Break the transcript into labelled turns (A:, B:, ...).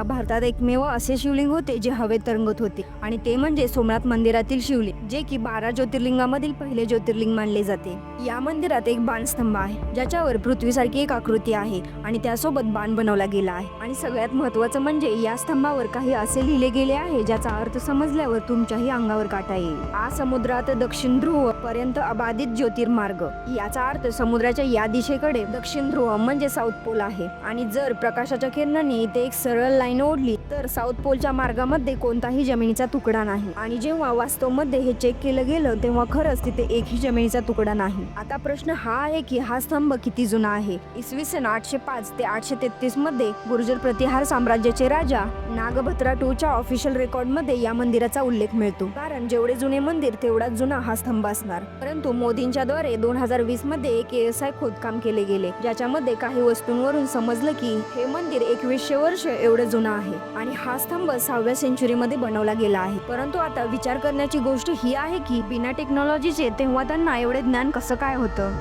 A: भारतात एकमेव असे शिवलिंग होते जे हवेत तरंगत होते आणि ते म्हणजे सोमनाथ मंदिरातील शिवलिंग, जे की 12 ज्योतिर्लिंगामधील पहिले ज्योतिर्लिंग मानले जाते। या मंदिरात एक बाणस्तंभ आहे ज्याच्यावर पृथ्वीसारखी एक आकृती आहे आणि त्यासोबत बाण बनवला गेला आहे आणि सगळ्यात महत्त्वाचं म्हणजे या स्तंभावर काही असे लिहिले गेले आहे ज्याचा अर्थ समजल्यावर तुमच्याही अंगावर काटा येईल। हा समुद्रात दक्षिण ध्रुव पर्यंत अबाधित ज्योतिर्मार्ग, याचा अर्थ समुद्राच्या या दिशेकडे दक्षिण ध्रुव म्हणजे साऊथ पोल आहे आणि जर प्रकाशाच्या किरणांनी इथे एक सरळ लाईन ओढली तर साऊथ पोलच्या मार्गामध्ये कोणताही जमिनीचा तुकडा नाही आणि जेव्हा वास्तवमध्ये हे चेक केलं गेलं तेव्हा खरंच तिथे एकही जमिनीचा तुकडा नाही। आता प्रश्न हा आहे की हा स्तंभ किती जुना आहे। इसवी सन 805 ते 833 मध्ये गुर्जर प्रतिहार साम्राज्याचे राजा नागभद्रा II च्या ऑफिशियल रेकॉर्ड मध्ये या मंदिराचा उल्लेख मिळतो, कारण जेवढे जुने मंदिर तेवढाच जुना हा स्तंभ असणार। परंतु मोदींच्या द्वारे 2020 मध्ये एक ASI खोदकाम केले गेले ज्याच्यामध्ये काही वस्तूंवरून समजलं की हे मंदिर 2100 वर्ष एवढे जुनं आहे आणि हा स्तंभ 6व्या सेंचुरीमध्ये बनवला गेला आहे। परंतु आता विचार करण्याची गोष्ट ही आहे की बिना टेक्नॉलॉजीचे तेव्हा त्यांना एवढे ज्ञान कसं काय होतं।